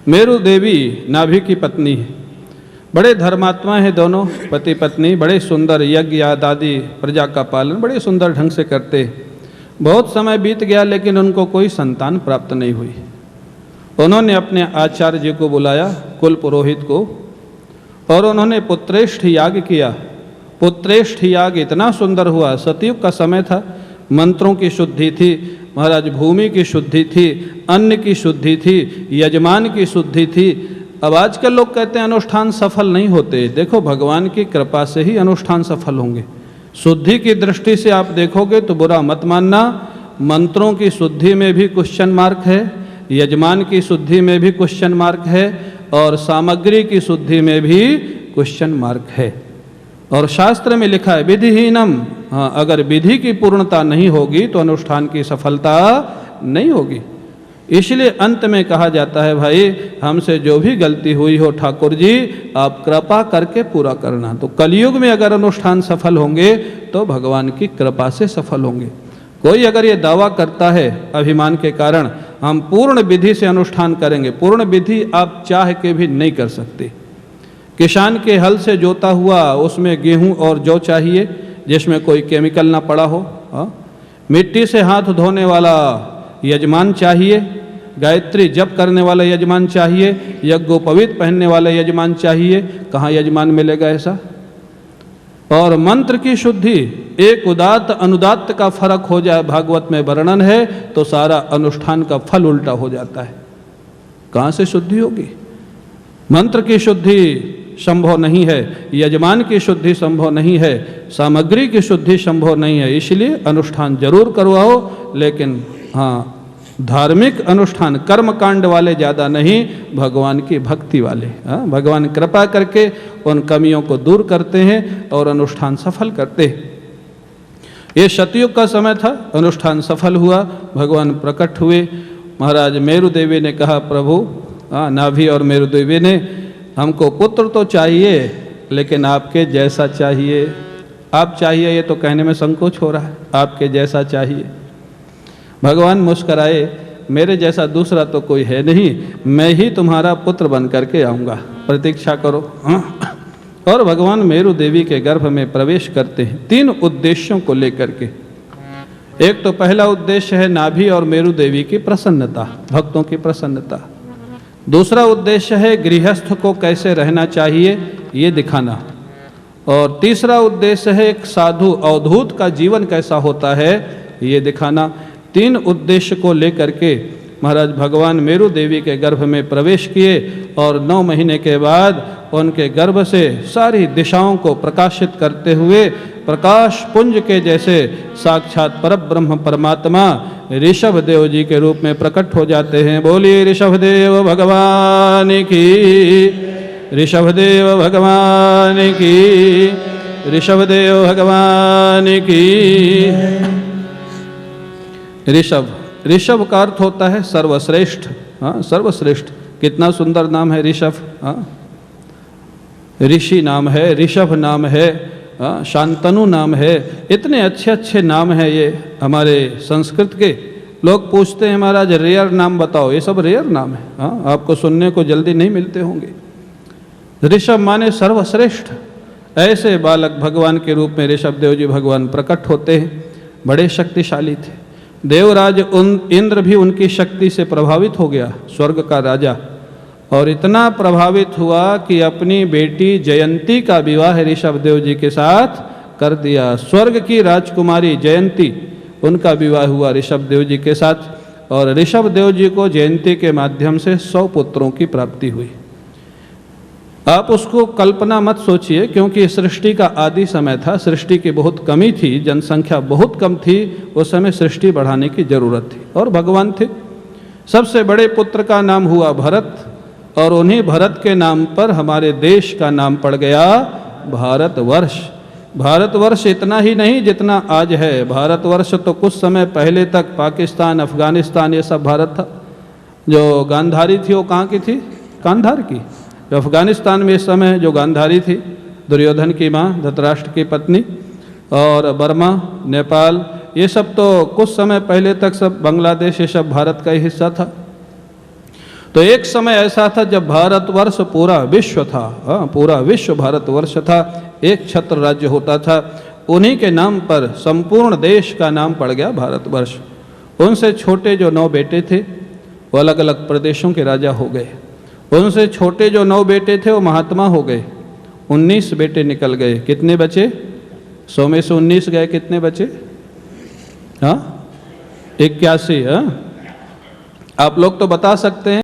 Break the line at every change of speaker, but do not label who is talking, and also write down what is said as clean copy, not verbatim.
मेरु देवी नाभि की पत्नी है। बड़े धर्मात्मा हैं दोनों पति पत्नी, बड़े सुंदर यज्ञ आदि प्रजा का पालन बड़े सुंदर ढंग से करते। बहुत समय बीत गया लेकिन उनको कोई संतान प्राप्त नहीं हुई। उन्होंने अपने आचार्य जी को बुलाया, कुल पुरोहित को, और उन्होंने पुत्रेष्ठ याग किया। पुत्रेष्ठ याग इतना सुंदर हुआ। सतयुग का समय था, मंत्रों की शुद्धि थी महाराज, भूमि की शुद्धि थी, अन्न की शुद्धि थी, यजमान की शुद्धि थी। अब आजकल लोग कहते हैं अनुष्ठान सफल नहीं होते। देखो भगवान की कृपा से ही अनुष्ठान सफल होंगे। शुद्धि की दृष्टि से आप देखोगे तो बुरा मत मानना, मंत्रों की शुद्धि में भी क्वेश्चन मार्क है, यजमान की शुद्धि में भी क्वेश्चन मार्क है, और सामग्री की शुद्धि में भी क्वेश्चन मार्क है। और शास्त्र में लिखा है विधिहीनम, हाँ, अगर विधि की पूर्णता नहीं होगी तो अनुष्ठान की सफलता नहीं होगी। इसलिए अंत में कहा जाता है भाई हमसे जो भी गलती हुई हो ठाकुर जी आप कृपा करके पूरा करना। तो कलयुग में अगर अनुष्ठान सफल होंगे तो भगवान की कृपा से सफल होंगे। कोई अगर ये दावा करता है अभिमान के कारण हम पूर्ण विधि से अनुष्ठान करेंगे, पूर्ण विधि आप चाह के भी नहीं कर सकते। किसान के हल से जोता हुआ उसमें गेहूं और जौ चाहिए जिसमें कोई केमिकल ना पड़ा हो। मिट्टी से हाथ धोने वाला यजमान चाहिए, गायत्री जप करने वाला यजमान चाहिए, यज्ञोपवीत पहनने वाला यजमान चाहिए। कहाँ यजमान मिलेगा ऐसा? और मंत्र की शुद्धि, एक उदात्त अनुदात्त का फर्क हो जाए भागवत में वर्णन है तो सारा अनुष्ठान का फल उल्टा हो जाता है। कहाँ से शुद्धि होगी? मंत्र की शुद्धि संभव नहीं है, यजमान की शुद्धि संभव नहीं है, सामग्री की शुद्धि संभव नहीं है। इसलिए अनुष्ठान जरूर करवाओ, लेकिन हाँ धार्मिक अनुष्ठान कर्म कांड वाले ज़्यादा नहीं, भगवान की भक्ति वाले। भगवान कृपा करके उन कमियों को दूर करते हैं और अनुष्ठान सफल करते हैं। ये सतयुग का समय था, अनुष्ठान सफल हुआ, भगवान प्रकट हुए। महाराज मेरु देवी ने कहा प्रभु, नाभि और मेरु देवी ने, हमको पुत्र तो चाहिए लेकिन आपके जैसा चाहिए। आप चाहिए ये तो कहने में संकोच हो रहा है, आपके जैसा चाहिए। भगवान मुस्कराए, मेरे जैसा दूसरा तो कोई है नहीं, मैं ही तुम्हारा पुत्र बन करके आऊँगा, प्रतीक्षा करो। और भगवान मेरु देवी के गर्भ में प्रवेश करते हैं 3 उद्देश्यों को लेकर के। एक तो पहला उद्देश्य है नाभि और मेरु देवी की प्रसन्नता, भक्तों की प्रसन्नता। दूसरा उद्देश्य है गृहस्थ को कैसे रहना चाहिए ये दिखाना। और तीसरा उद्देश्य है एक साधु अवधूत का जीवन कैसा होता है ये दिखाना। 3 उद्देश्य को लेकर के महाराज भगवान मेरु देवी के गर्भ में प्रवेश किए और 9 महीने के बाद उनके गर्भ से सारी दिशाओं को प्रकाशित करते हुए प्रकाश पुंज के जैसे साक्षात परब्रह्म परमात्मा ऋषभ देव जी के रूप में प्रकट हो जाते हैं। बोलिए ऋषभ देव भगवान की, ऋषभ देव भगवान की, ऋषभ देव भगवान की। ऋषभ, ऋषभ का अर्थ होता है सर्वश्रेष्ठ। सर्वश्रेष्ठ, कितना सुंदर नाम है ऋषभ। ऋषि नाम है, ऋषभ नाम है, शांतनु नाम है। इतने अच्छे अच्छे नाम हैं ये हमारे संस्कृत के। लोग पूछते हैं महाराज रेयर नाम बताओ, ये सब रेयर नाम है। आपको सुनने को जल्दी नहीं मिलते होंगे। ऋषभ माने सर्वश्रेष्ठ। ऐसे बालक भगवान के रूप में ऋषभ देव जी भगवान प्रकट होते हैं। बड़े शक्तिशाली थे। देवराज इंद्र भी उनकी शक्ति से प्रभावित हो गया, स्वर्ग का राजा, और इतना प्रभावित हुआ कि अपनी बेटी जयंती का विवाह ऋषभ देव जी के साथ कर दिया। स्वर्ग की राजकुमारी जयंती, उनका विवाह हुआ ऋषभ देव जी के साथ। और ऋषभ देव जी को जयंती के माध्यम से 100 पुत्रों की प्राप्ति हुई। आप उसको कल्पना मत सोचिए, क्योंकि सृष्टि का आदि समय था, सृष्टि की बहुत कमी थी, जनसंख्या बहुत कम थी, उस समय सृष्टि बढ़ाने की जरूरत थी और भगवान थे। सबसे बड़े पुत्र का नाम हुआ भरत, और उन्हीं भरत के नाम पर हमारे देश का नाम पड़ गया भारतवर्ष। भारतवर्ष इतना ही नहीं जितना आज है। भारतवर्ष तो कुछ समय पहले तक पाकिस्तान, अफगानिस्तान ये सब भारत था। जो गांधारी थी वो कहाँ की थी? गांधार की। अफगानिस्तान में इस समय जो गांधारी थी, दुर्योधन की माँ, धृतराष्ट्र की पत्नी, और बर्मा, नेपाल, ये सब तो कुछ समय पहले तक सब बांग्लादेश, ये सब भारत का ही हिस्सा था। तो एक समय ऐसा था जब भारतवर्ष पूरा विश्व था, पूरा विश्व भारतवर्ष था, एक छत्र राज्य होता था। उन्हीं के नाम पर संपूर्ण देश का नाम पड़ गया भारतवर्ष। उनसे छोटे जो 9 बेटे थे वो अलग अलग प्रदेशों के राजा हो गए। उनसे छोटे जो 9 बेटे थे वो महात्मा हो गए। 19 बेटे निकल गए। कितने बचे? 100 में से 19 गए, कितने बचे? 81। आप लोग तो बता सकते हैं।